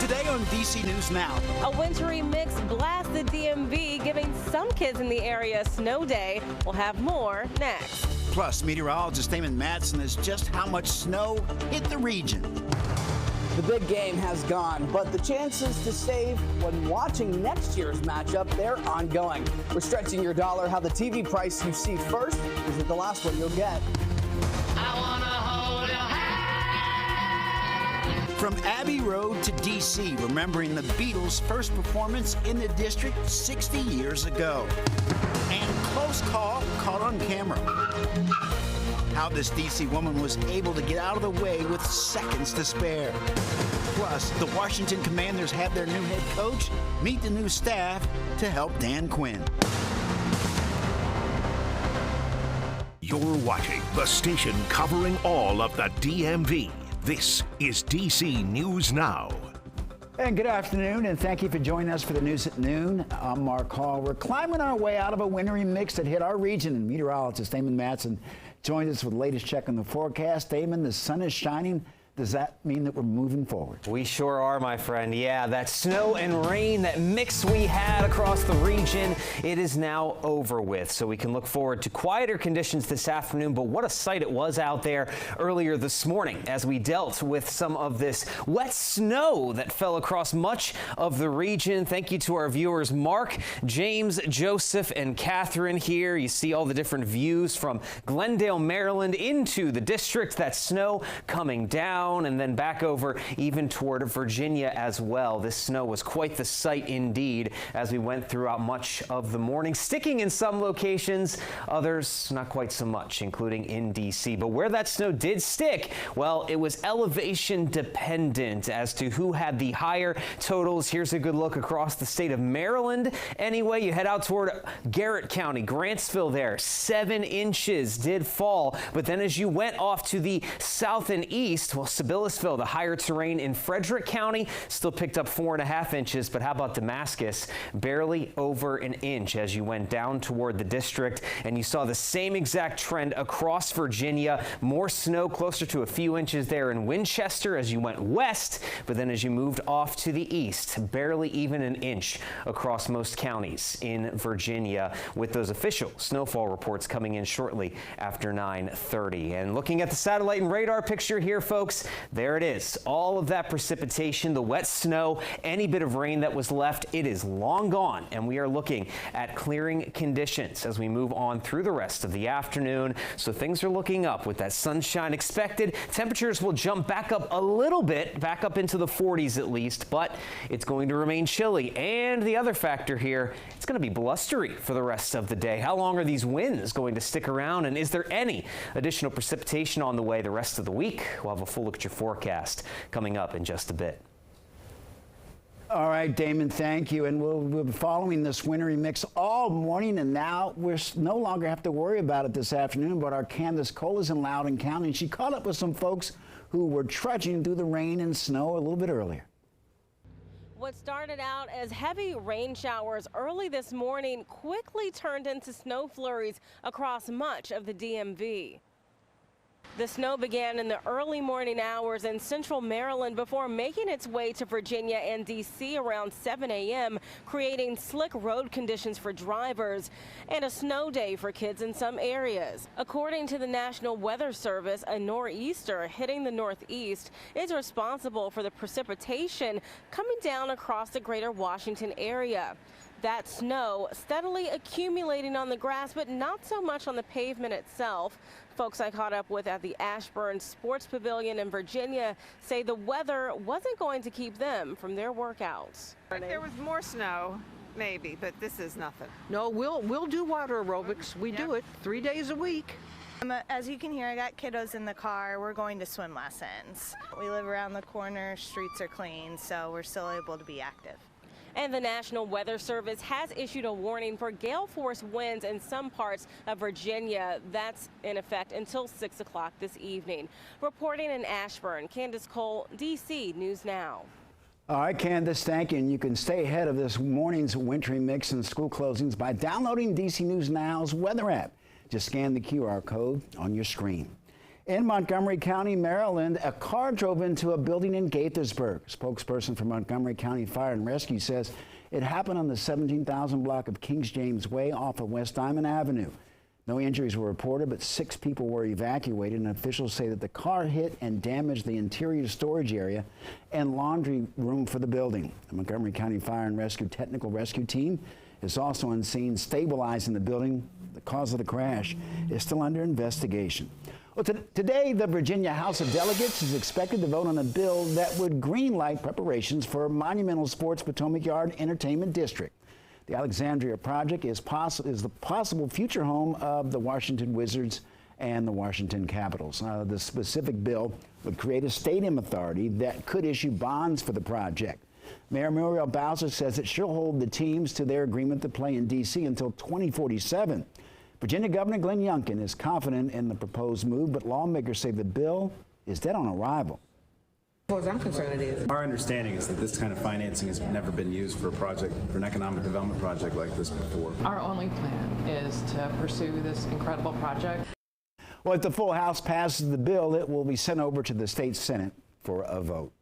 Today on DC News Now. A wintry mix blasts the DMV, giving some kids in the area a snow day. We'll have more next. Plus, meteorologist Damon Matson is just how much snow hit the region. The big game has gone, but the chances to save when watching next year's matchup, they're ongoing. We're stretching your dollar. How the TV price you see first isn't the last one you'll get. I wanna hold your hand. From Abbey Road to D.C., remembering the Beatles' first performance in the district 60 years ago. And close call caught on camera. How this D.C. woman was able to get out of the way with seconds to spare. Plus, the Washington Commanders have their new head coach meet the new staff to help Dan Quinn. You're watching the station covering all of the DMV. This is DC News Now. And good afternoon, and thank you for joining us for the news at noon. I'm Mark Hall. We're climbing our way out of a wintry mix that hit our region, and meteorologist Damon Matson joins us with the latest check on the forecast. Damon, the sun is shining. Does that mean that we're moving forward? We sure are, my friend. Yeah, that snow and rain, that mix we had across the region, it is now over with. So we can look forward to quieter conditions this afternoon. But what a sight it was out there earlier this morning as we dealt with some of this wet snow that fell across much of the region. Thank you to our viewers, Mark, James, Joseph, and Catherine here. You see all the different views from Glendale, Maryland into the district. That snow coming down and then back over even toward Virginia as well. This snow was quite the sight indeed as we went throughout much of the morning, sticking in some locations, others not quite so much, including in DC. But where that snow did stick, well, it was elevation dependent as to who had the higher totals. Here's a good look across the state of Maryland. Anyway, you head out toward Garrett County, Grantsville there, 7 inches did fall. But then as you went off to the south and east, well, Sibyllesville, the higher terrain in Frederick County, still picked up 4.5 inches. But how about Damascus? Barely over an inch as you went down toward the district. And you saw the same exact trend across Virginia. More snow, closer to a few inches there in Winchester as you went west. But then as you moved off to the east, barely even an inch across most counties in Virginia, with those official snowfall reports coming in shortly after 9:30. And looking at the satellite and radar picture here, folks, there it is. All of that precipitation, the wet snow, any bit of rain that was left, it is long gone. And we are looking at clearing conditions as we move on through the rest of the afternoon. So things are looking up with that sunshine expected. Temperatures will jump back up a little bit, back up into the 40s at least, but it's going to remain chilly. And the other factor here, it's going to be blustery for the rest of the day. How long are these winds going to stick around? And is there any additional precipitation on the way the rest of the week? We'll have a full look at your forecast coming up in just a bit. All right, Damon, thank you. And we'll be following this wintry mix all morning, and now we're no longer have to worry about it this afternoon. But our Candace Cole is in Loudoun County, and she caught up with some folks who were trudging through the rain and snow a little bit earlier. What started out as heavy rain showers early this morning quickly turned into snow flurries across much of the DMV. The snow began in the early morning hours in central Maryland before making its way to Virginia and D.C. around 7 a.m., creating slick road conditions for drivers and a snow day for kids in some areas. According to the National Weather Service, a nor'easter hitting the northeast is responsible for the precipitation coming down across the greater Washington area. That snow steadily accumulating on the grass, but not so much on the pavement itself. Folks I caught up with at the Ashburn Sports Pavilion in Virginia say the weather wasn't going to keep them from their workouts. If there was more snow, maybe, but this is nothing. No, we'll do water aerobics. We do it 3 days a week. As you can hear, I got kiddos in the car. We're going to swim lessons. We live around the corner, streets are clean, so we're still able to be active. And the National Weather Service has issued a warning for gale force winds in some parts of Virginia. That's in effect until 6 o'clock this evening. Reporting in Ashburn, Candace Cole, DC News Now. All right, Candace, thank you. And you can stay ahead of this morning's wintry mix and school closings by downloading DC News Now's weather app. Just scan the QR code on your screen. In Montgomery County, Maryland, a car drove into a building in Gaithersburg. A spokesperson for Montgomery County Fire and Rescue says it happened on the 17,000 block of Kings James Way off of West Diamond Avenue. No injuries were reported, but 6 people were evacuated, and officials say that the car hit and damaged the interior storage area and laundry room for the building. The Montgomery County Fire and Rescue Technical Rescue Team is also on scene stabilizing the building. The cause of the crash is still under investigation. Well, today, the Virginia House of Delegates is expected to vote on a bill that would greenlight preparations for Monumental Sports Potomac Yard Entertainment District. The Alexandria project is the possible future home of the Washington Wizards and the Washington Capitals. The specific bill would create a stadium authority that could issue bonds for the project. Mayor Muriel Bowser says that she'll hold the teams to their agreement to play in D.C. until 2047. Virginia Governor Glenn Youngkin is confident in the proposed move, but lawmakers say the bill is dead on arrival. As far as I'm concerned, it is. Our understanding is that this kind of financing has never been used for a project, for an economic development project like this before. Our only plan is to pursue this incredible project. Well, if the full House passes the bill, it will be sent over to the state Senate for a vote.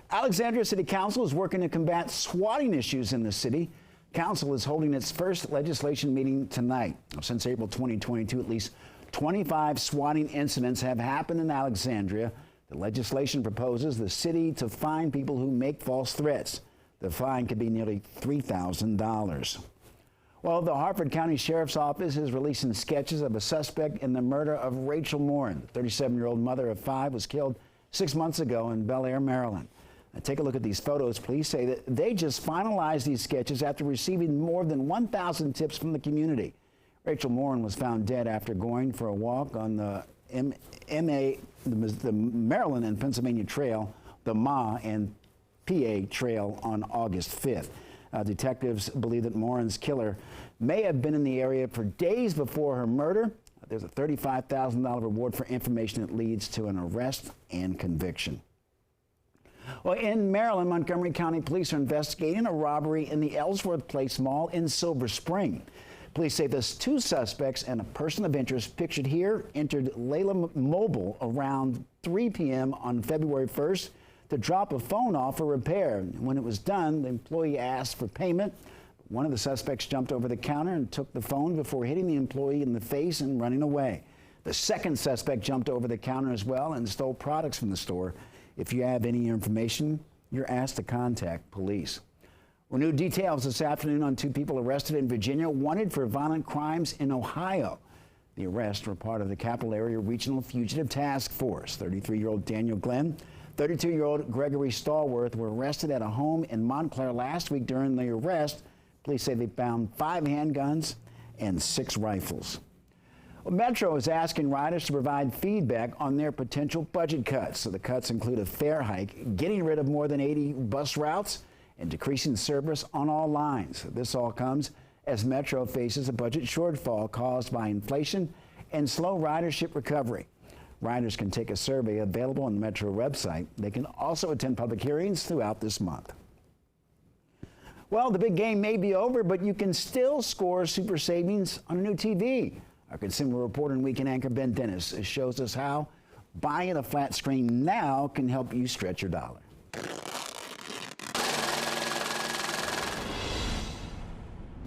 Alexandria City Council is working to combat swatting issues in the city. Council is holding its first legislation meeting tonight. Since April 2022, at least 25 swatting incidents have happened in Alexandria. The legislation proposes the city to fine people who make false threats. The fine could be nearly $3,000. Well, the Harford County Sheriff's Office is releasing sketches of a suspect in the murder of Rachel Morin. The 37-year-old mother of 5 was killed 6 months ago in Bel Air, Maryland. Now, take a look at these photos. Police say that they just finalized these sketches after receiving more than 1,000 tips from the community. Rachel Morin was found dead after going for a walk on the the Maryland and Pennsylvania Trail, the Ma and PA Trail on August 5th. Detectives believe that Morin's killer may have been in the area for days before her murder. There's a $35,000 reward for information that leads to an arrest and conviction. Well, in Maryland, Montgomery County Police are investigating a robbery in the Ellsworth Place Mall in Silver Spring. Police say there's 2 suspects and a person of interest pictured here entered Layla Mobile around 3 p.m. on February 1st to drop a phone off for repair. When it was done, the employee asked for payment. One of the suspects jumped over the counter and took the phone before hitting the employee in the face and running away. The second suspect jumped over the counter as well and stole products from the store. If you have any information, you're asked to contact police. Well, new details this afternoon on 2 people arrested in Virginia, wanted for violent crimes in Ohio. The arrests were part of the Capital Area Regional Fugitive Task Force. 33-year-old Daniel Glenn, 32-year-old Gregory Stallworth were arrested at a home in Montclair last week. During the arrest, police say they found 5 handguns and 6 rifles. Well, Metro is asking riders to provide feedback on their potential budget cuts. So the cuts include a fare hike, getting rid of more than 80 bus routes, and decreasing service on all lines. This all comes as Metro faces a budget shortfall caused by inflation and slow ridership recovery. Riders can take a survey available on the Metro website. They can also attend public hearings throughout this month. Well, the big game may be over, but you can still score super savings on a new TV. Our consumer reporter and weekend anchor Ben Dennis shows us how buying a flat screen now can help you stretch your dollar.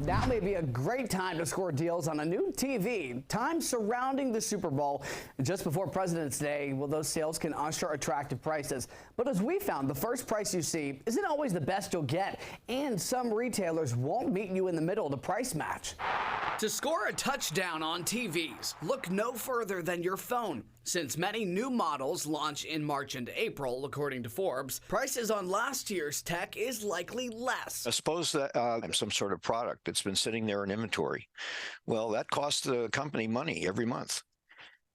Now may be a great time to score deals on a new TV. Time surrounding the Super Bowl just before President's Day. Well, those sales can usher attractive prices. But as we found, the first price you see isn't always the best you'll get. And some retailers won't meet you in the middle to price match. To score a touchdown on TVs, look no further than your phone. Since many new models launch in March and April, according to Forbes, prices on last year's tech is likely less. Suppose that some sort of product that's been sitting there in inventory. Well, that costs the company money every month.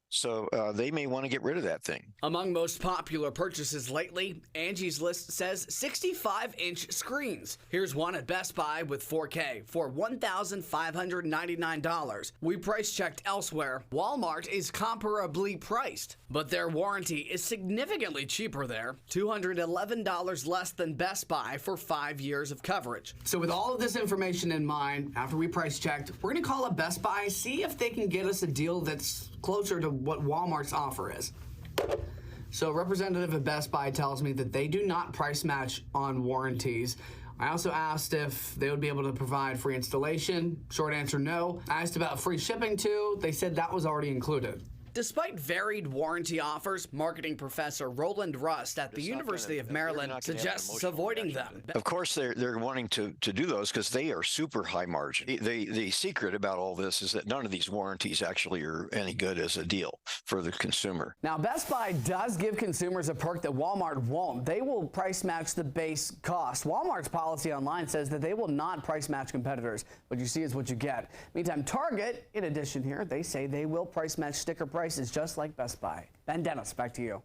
So they may want to get rid of that thing. Among most popular purchases lately, Angie's List says 65-inch screens. Here's one at Best Buy with 4K for $1,599. We price checked elsewhere. Walmart is comparably priced, but their warranty is significantly cheaper there. $211 less than Best Buy for 5 years of coverage. So with all of this information in mind, after we price checked, we're going to call up Best Buy, see if they can get us a deal that's closer to what Walmart's offer is. So a representative at Best Buy tells me that they do not price match on warranties. I also asked if they would be able to provide free installation. Short answer, no. I asked about free shipping too. They said that was already included. Despite varied warranty offers, marketing professor Roland Rust at the University of Maryland suggests avoiding them. Of course, they're wanting to do those because they are super high margin. The secret about all this is that none of these warranties actually are any good as a deal for the consumer. Now, Best Buy does give consumers a perk that Walmart won't. They will price match the base cost. Walmart's policy online says that they will not price match competitors. What you see is what you get. Meantime, Target, in addition here, they say they will price match sticker prices just like Best Buy. Ben Dennis, back to you.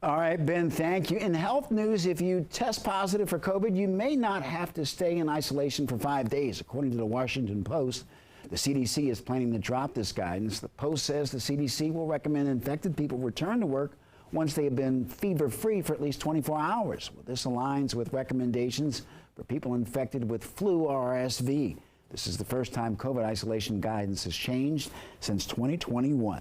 All right, Ben, thank you. In health news, if you test positive for COVID, you may not have to stay in isolation for 5 days, according to the Washington Post. The CDC is planning to drop this guidance. The Post says the CDC will recommend infected people return to work once they have been fever-free for at least 24 hours. Well, this aligns with recommendations for people infected with flu or RSV. This is the first time COVID isolation guidance has changed since 2021.